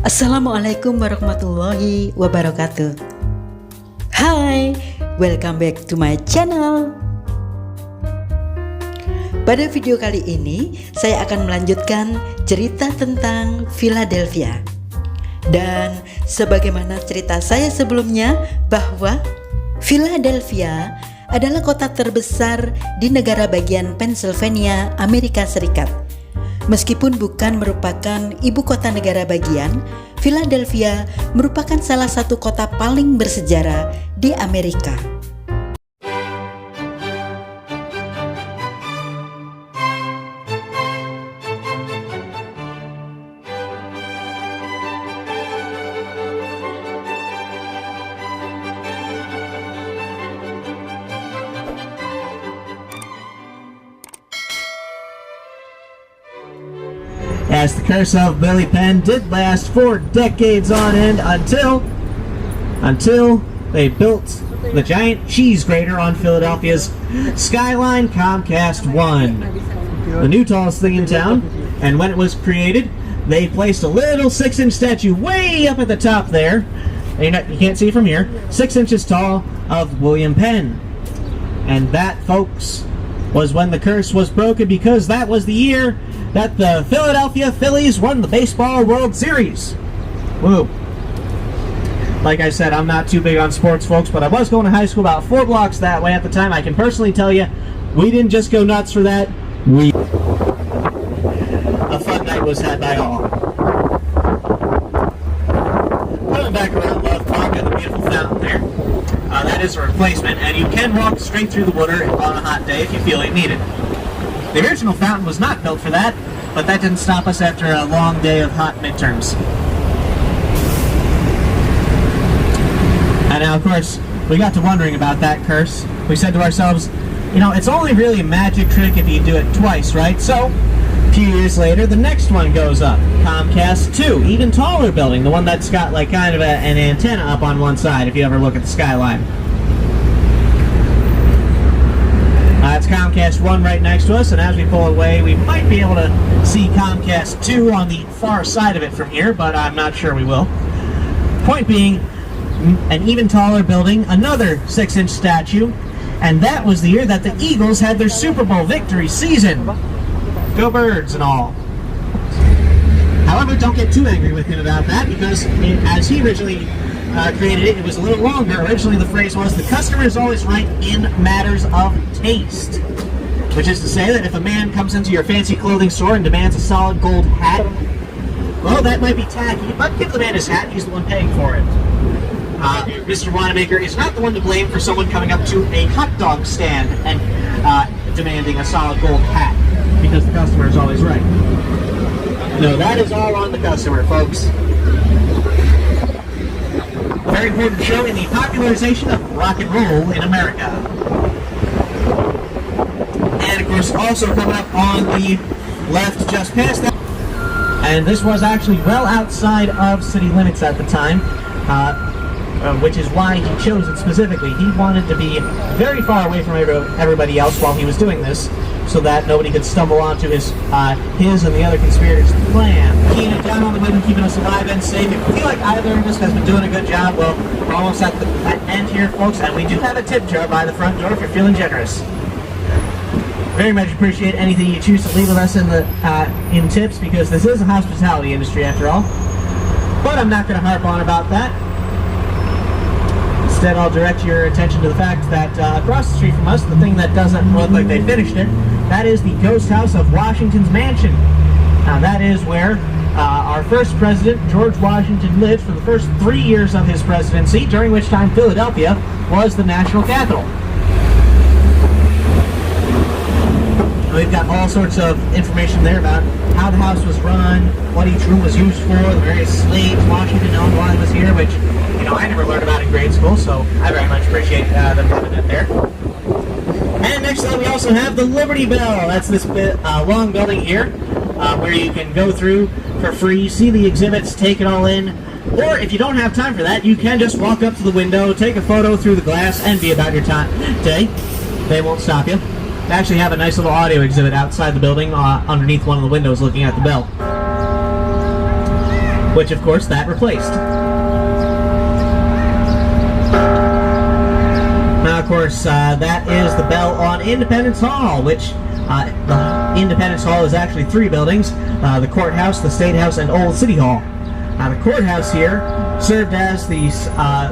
Assalamualaikum warahmatullahi wabarakatuh. Hai, welcome back to my channel. Pada video kali ini, saya akan melanjutkan cerita tentang Philadelphia. Dan sebagaimana cerita saya sebelumnya, bahwa Philadelphia adalah kota terbesar di negara bagian Pennsylvania, Amerika Serikat. Meskipun bukan merupakan ibu kota negara bagian, Philadelphia merupakan salah satu kota paling bersejarah di Amerika. As the curse of Billy Penn did last for decades on end until they built the giant cheese grater on Philadelphia's skyline, Comcast 1, the new tallest thing in town. And when it was created, they placed a little 6-inch statue way up at the top there. You can't see from here, 6 inches tall, of William Penn. And that, folks, was when the curse was broken, because that was the year that the Philadelphia Phillies won the Baseball World Series. Woo. Like I said, I'm not too big on sports, folks, but I was going to high school about 4 blocks that way at the time. I can personally tell you, we didn't just go nuts for that. A fun night was had by all. Coming back around Love Park and the beautiful fountain there. That is a replacement, and you can walk straight through the water on a hot day if you feel you need it. The original fountain was not built for that, but that didn't stop us after a long day of hot midterms. And now, of course, we got to wondering about that curse. We said to ourselves, you know, it's only really a magic trick if you do it twice, right? So, a few years later, the next one goes up. Comcast 2, even taller building, the one that's got like kind of an antenna up on one side if you ever look at the skyline. That's Comcast 1 right next to us, and as we pull away, we might be able to see Comcast 2 on the far side of it from here, but I'm not sure we will. Point being, an even taller building, another 6-inch statue, and that was the year that the Eagles had their Super Bowl victory season. Go Birds and all. However, don't get too angry with him about that, because as he originally created it, it was a little longer. Originally the phrase was, the customer is always right in matters of taste. Which is to say that if a man comes into your fancy clothing store and demands a solid gold hat, well, that might be tacky, but give the man his hat, he's the one paying for it. Mr. Wanamaker is not the one to blame for someone coming up to a hot dog stand and demanding a solid gold hat, because the customer is always right. No, that is all on the customer, folks. A very important show in the popularization of rock and roll in America. And of course, also coming up on the left just past that, and this was actually well outside of city limits at the time, which is why he chose it specifically. He wanted to be very far away from everybody else while he was doing this, so that nobody could stumble onto his and the other conspirators' plan. Keeping it down on the window, keeping us alive and safe. If you feel like either of us has been doing a good job, well, we're almost at the end here, folks, and we do have a tip jar by the front door if you're feeling generous. Very much appreciate anything you choose to leave with us in tips, because this is a hospitality industry after all. But I'm not going to harp on about that. Instead, I'll direct your attention to the fact that across the street from us, the thing that doesn't look like they finished it, that is the ghost house of Washington's mansion. Now, that is where our first president, George Washington, lived for the first 3 years of his presidency, during which time Philadelphia was the national capital. We've got all sorts of information there about how the house was run, what each room was used for, the various slaves Washington owned while he was here, which, you know, I never learned about in grade school, so I very much appreciate them having it there. And next to that, we also have the Liberty Bell. That's this long building here, where you can go through for free, see the exhibits, take it all in. Or if you don't have time for that, you can just walk up to the window, take a photo through the glass, and be about your day. They won't stop you. They actually have a nice little audio exhibit outside the building, underneath one of the windows looking at the bell. which of course that replaced. Now, of course, that is the bell on Independence Hall, which the Independence Hall is actually 3 buildings, the courthouse, the State House, and Old City Hall. The courthouse here served as the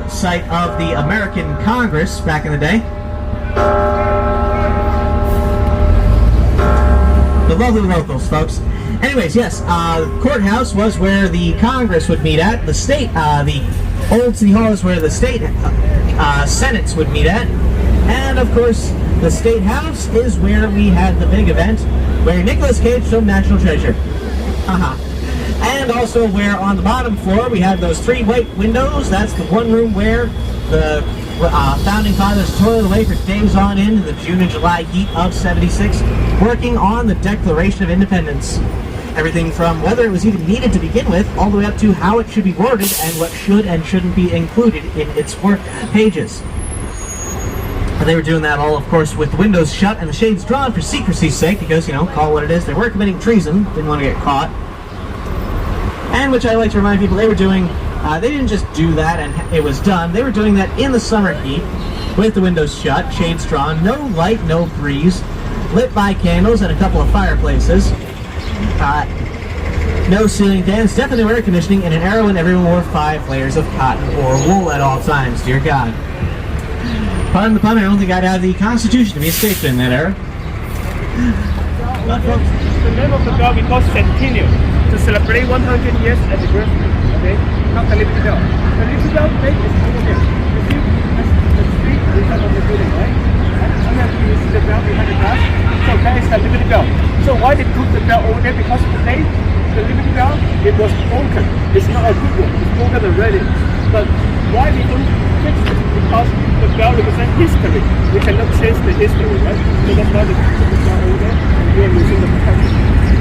site of the American Congress back in the day. The lovely locals, folks. Anyways, yes, the courthouse was where the Congress would meet at. The Old City Hall is where the state senates would meet at. And, of course, the State House is where we had the big event where Nicolas Cage filmed National Treasure. And also where on the bottom floor we had those 3 white windows. That's the one room where the founding fathers toiled away for days on end in the June and July heat of '76, working on the Declaration of Independence. Everything from whether it was even needed to begin with, all the way up to how it should be worded and what should and shouldn't be included in its work pages. And they were doing that all, of course, with the windows shut and the shades drawn for secrecy's sake, because, you know, call it what it is. They were committing treason, didn't want to get caught. And which I like to remind people they were doing, they didn't just do that and it was done. They were doing that in the summer heat, with the windows shut, shades drawn, no light, no breeze, lit by candles and a couple of fireplaces. No ceiling fans, definitely no air conditioning, in an era when everyone wore 5 layers of cotton or wool at all times, dear God. Pardon the pun, I don't think I'd have the Constitution to be a statesman in that era. The name of the bell because Centennial, to celebrate 100 years anniversary, okay? Not the Liberty Bell. The Liberty Bell today is over here. You see, that's the street in front of the building, right? And then you see the bell behind the glass. So that is the Liberty Bell. So why they put the bell over there? Because today, the Liberty Bell, it was broken. It's not a good one. It's broken already. But why we don't fix it? Because the bell represents history. We cannot change the history, right? So that's why they put the bell over there. And we are losing the protection.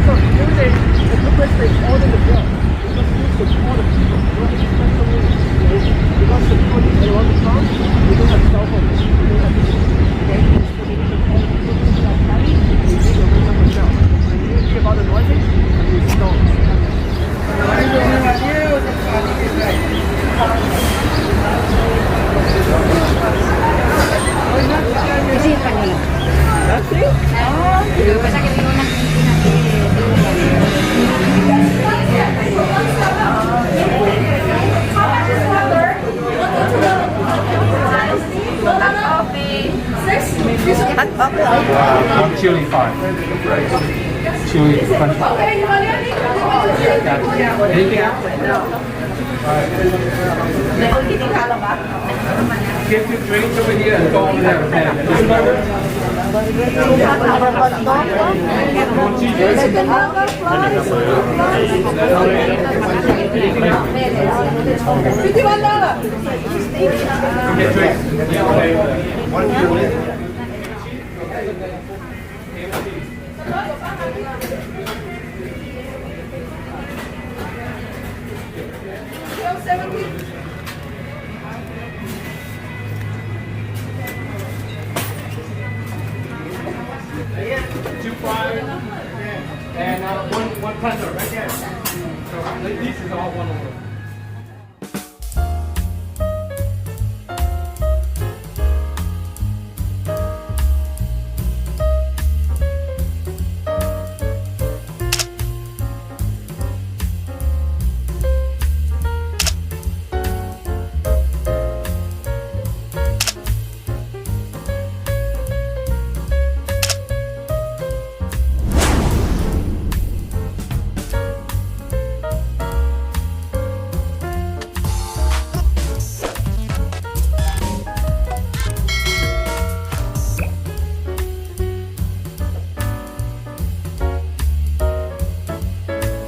So every day, the purpose they order the bell. Because we support the people. Not any special meaning. Because supporting around the town, we don't have cell phones. We don't have people. Okay? So we need to call the people who are carrying. We need to ring up the bell. And you hear about the noises, and we stop. One chili 5. Chili 20. Anything else? Get your drinks over here and go over there. And one punter right there. So this is all one over.